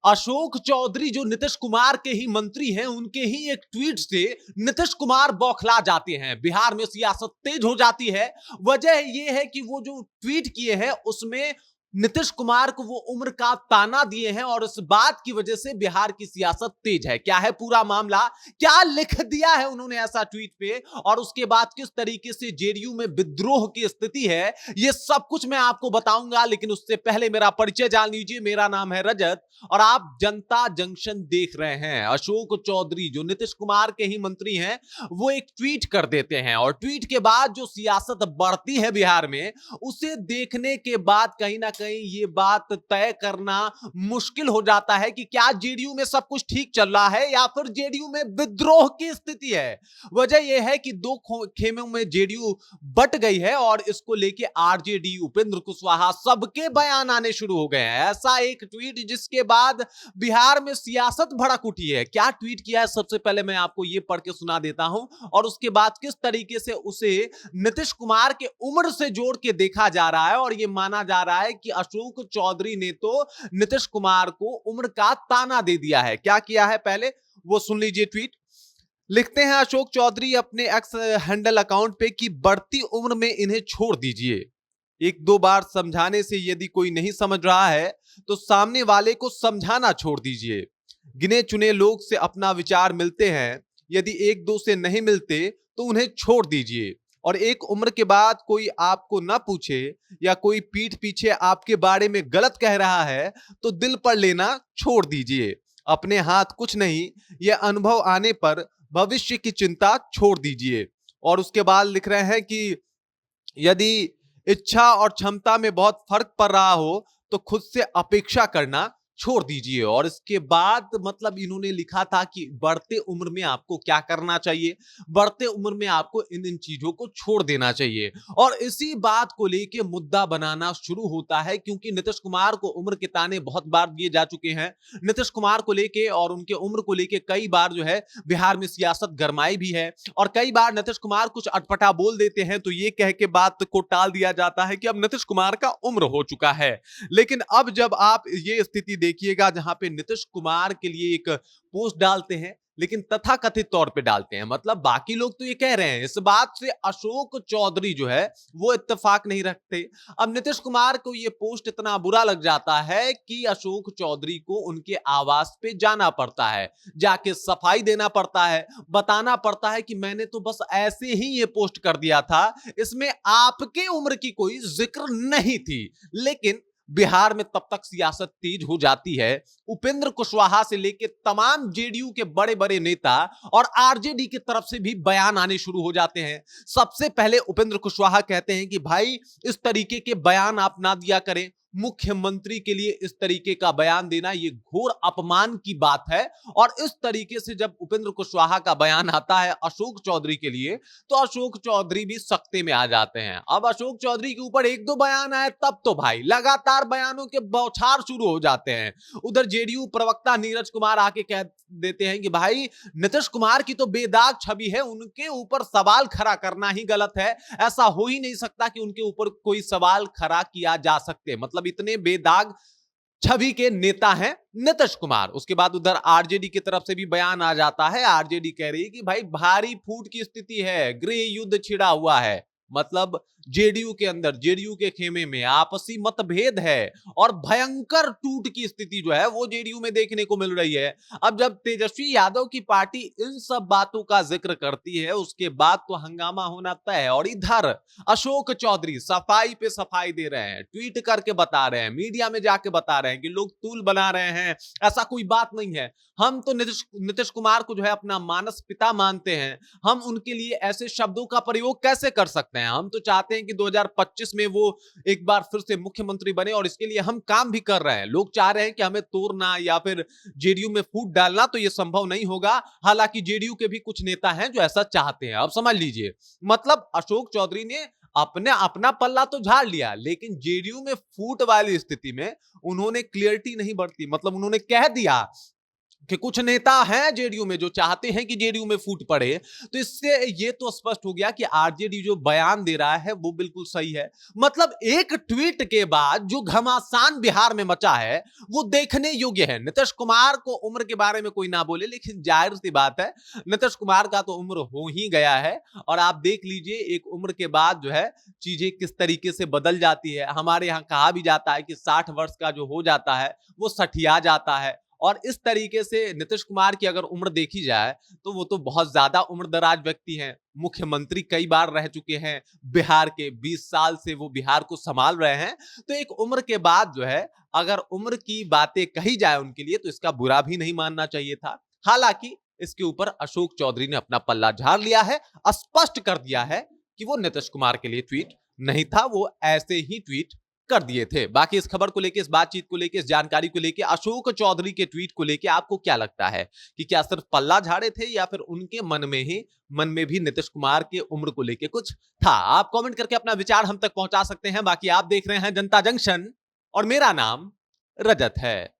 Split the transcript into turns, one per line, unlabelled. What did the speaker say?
अशोक चौधरी जो नीतीश कुमार के ही मंत्री हैं, उनके ही एक ट्वीट से नीतीश कुमार बौखला जाते हैं। बिहार में सियासत तेज हो जाती है। वजह यह है कि वो जो ट्वीट किए हैं उसमें नीतीश कुमार को वो उम्र का ताना दिए हैं और इस बात की वजह से बिहार की सियासत तेज है। क्या है पूरा मामला, क्या लिख दिया है उन्होंने ऐसा ट्वीट पे, और उसके बाद किस तरीके से जेडीयू में विद्रोह की स्थिति है, ये सब कुछ मैं आपको बताऊंगा। लेकिन उससे पहले मेरा परिचय जान लीजिए। मेरा नाम है रजत और आप जनता जंक्शन देख रहे हैं। अशोक चौधरी जो नीतीश कुमार के ही मंत्री हैं, वो एक ट्वीट कर देते हैं और ट्वीट के बाद जो सियासत बढ़ती है बिहार में, उसे देखने के बाद कहीं ना कहीं ये बात तय करना मुश्किल हो जाता है कि क्या जेडीयू में सब कुछ ठीक चल रहा है या फिर जेडीयू में विद्रोह की स्थिति है। वजह यह है कि दो खेमों में जेडीयू बट गई है और इसको लेके आरजेडी, उपेंद्र कुशवाहा सबके बयान आने शुरू हो गए हैं। ऐसा एक ट्वीट जिसके बाद बिहार में सियासत भड़क उठी है। क्या ट्वीट किया है, सबसे पहले मैं आपको यह पढ़ के सुना देता हूं और उसके बाद किस तरीके से उसे नीतीश कुमार के उम्र से जोड़ के देखा जा रहा है और यह माना जा रहा है कि अशोक चौधरी ने तो नीतीश कुमार को उम्र का ताना दे दिया है। क्या किया है पहले वो सुन लीजिए। ट्वीट लिखते हैं अशोक चौधरी अपने एक्स हैंडल अकाउंट पे कि बढ़ती उम्र में इन्हें छोड़ दीजिए। एक दो बार समझाने से यदि कोई नहीं समझ रहा है तो सामने वाले को समझाना छोड़ दीजिए। गिने चुने लोग से अपना विचार मिलते हैं, यदि एक दो से नहीं मिलते तो उन्हें छोड़ दीजिए। और एक उम्र के बाद कोई आपको ना पूछे या कोई पीठ पीछे आपके बारे में गलत कह रहा है तो दिल पर लेना छोड़ दीजिए। अपने हाथ कुछ नहीं, यह अनुभव आने पर भविष्य की चिंता छोड़ दीजिए। और उसके बाद लिख रहे हैं कि यदि इच्छा और क्षमता में बहुत फर्क पड़ रहा हो तो खुद से अपेक्षा करना छोड़ दीजिए। और इसके बाद मतलब इन्होंने लिखा था कि बढ़ते उम्र में आपको क्या करना चाहिए, बढ़ते उम्र में आपको इन इन चीजों को छोड़ देना चाहिए। और इसी बात को लेके मुद्दा बनाना शुरू होता है क्योंकि नीतीश कुमार को उम्र के ताने बहुत बार दिए जा चुके हैं। नीतीश कुमार को लेके और उनके उम्र को लेके कई बार जो है बिहार में सियासत गरमाई भी है और कई बार नीतीश कुमार कुछ अटपटा बोल देते हैं तो ये कह के बात को टाल दिया जाता है कि अब नीतीश कुमार का उम्र हो चुका है। लेकिन अब जब आप ये स्थिति देखिएगा जहां पे नीतीश कुमार के लिए एक पोस्ट डालते हैं लेकिन तथाकथित तौर पे डालते हैं, मतलब बाकी लोग तो ये कह रहे हैं, इस बात से अशोक चौधरी जो है वो इत्तेफाक नहीं रखते। अब नीतीश कुमार को ये पोस्ट इतना बुरा लग जाता है कि अशोक चौधरी को उनके आवास पे जाना पड़ता है, जाके सफाई देना पड़ता है, बताना पड़ता है कि मैंने तो बस ऐसे ही ये पोस्ट कर दिया था, इसमें आपके उम्र की कोई जिक्र नहीं थी। लेकिन बिहार में तब तक सियासत तेज हो जाती है, उपेंद्र कुशवाहा से लेकर तमाम जेडीयू के बड़े बड़े नेता और आरजेडी की तरफ से भी बयान आने शुरू हो जाते हैं। सबसे पहले उपेंद्र कुशवाहा कहते हैं कि भाई इस तरीके के बयान आप ना दिया करें, मुख्यमंत्री के लिए इस तरीके का बयान देना ये घोर अपमान की बात है। और इस तरीके से जब उपेंद्र कुशवाहा का बयान आता है अशोक चौधरी के लिए तो अशोक चौधरी भी सख्ते में आ जाते हैं। अब अशोक चौधरी के ऊपर एक दो बयान आए तब तो भाई लगातार बयानों के बौछार शुरू हो जाते हैं। उधर जेडीयू प्रवक्ता नीरज कुमार आके कह देते हैं कि भाई नीतीश कुमार की तो बेदाग छवि है, उनके ऊपर सवाल खड़ा करना ही गलत है, ऐसा हो ही नहीं सकता कि उनके ऊपर कोई सवाल खड़ा किया जा सकते, मतलब इतने बेदाग छवि के नेता हैं नीतीश कुमार। उसके बाद उधर आरजेडी की तरफ से भी बयान आ जाता है। आरजेडी कह रही है कि भाई भारी फूट की स्थिति है, गृह युद्ध छिड़ा हुआ है, मतलब जेडीयू के अंदर, जेडीयू के खेमे में आपसी मतभेद है और भयंकर टूट की स्थिति जो है वो जेडीयू में देखने को मिल रही है। अब जब तेजस्वी यादव की पार्टी इन सब बातों का जिक्र करती है उसके बाद तो हंगामा होना तय है। और इधर अशोक चौधरी सफाई पे सफाई दे रहे हैं, ट्वीट करके बता रहे हैं, मीडिया में जाके बता रहे हैं कि लोग तूल बना रहे हैं, ऐसा कोई बात नहीं है। हम तो नीतीश कुमार को जो है अपना मानस पिता मानते हैं, हम उनके लिए ऐसे शब्दों का प्रयोग कैसे कर सकते हैं। हम तो चाहते हैं कि 2025 में वो एक बार फिर से मुख्यमंत्री बने और इसके लिए हम काम भी कर रहे हैं। लोग चाह रहे हैं कि हमें तोड़ना या फिर जेडीयू में फूट डालना, तो ये संभव नहीं होगा। हालांकि जेडीयू के भी कुछ नेता हैं जो ऐसा चाहते हैं। अब समझ लीजिए, मतलब अशोक चौधरी ने अपने अपना पल्ला तो झाड़ लिया लेकिन जेडीयू में फूट वाली स्थिति में उन्होंने क्लियरिटी नहीं बरती, मतलब उन्होंने कह दिया कि कुछ नेता हैं जेडीयू में जो चाहते हैं कि जेडीयू में फूट पड़े। तो इससे ये तो स्पष्ट हो गया कि आरजेडी जो बयान दे रहा है वो बिल्कुल सही है। मतलब एक ट्वीट के बाद जो घमासान बिहार में मचा है वो देखने योग्य है। नीतीश कुमार को उम्र के बारे में कोई ना बोले, लेकिन जाहिर सी बात है नीतीश कुमार का तो उम्र हो ही गया है। और आप देख लीजिए एक उम्र के बाद जो है चीजें किस तरीके से बदल जाती है। हमारे यहाँ कहा भी जाता है कि 60 वर्ष का जो हो जाता है वो सठिया जाता है। और इस तरीके से नीतीश कुमार की अगर उम्र देखी जाए तो वो तो बहुत ज्यादा उम्रदराज व्यक्ति हैं। मुख्यमंत्री कई बार रह चुके हैं बिहार के, 20 साल से वो बिहार को संभाल रहे हैं। तो एक उम्र के बाद जो है अगर उम्र की बातें कही जाए उनके लिए तो इसका बुरा भी नहीं मानना चाहिए था। हालांकि इसके ऊपर अशोक चौधरी ने अपना पल्ला झाड़ लिया है, स्पष्ट कर दिया है कि वो नीतीश कुमार के लिए ट्वीट नहीं था, वो ऐसे ही ट्वीट कर दिए थे। बाकी इस खबर को लेके, इस बातचीत को लेके, इस जानकारी को लेके, अशोक चौधरी के ट्वीट को लेके आपको क्या लगता है कि क्या सिर्फ पल्ला झाड़े थे या फिर उनके मन में भी नीतीश कुमार के उम्र को लेके कुछ था? आप कमेंट करके अपना विचार हम तक पहुंचा सकते हैं। बाकी आप देख रहे हैं जनता जंक्शन और मेरा नाम रजत है।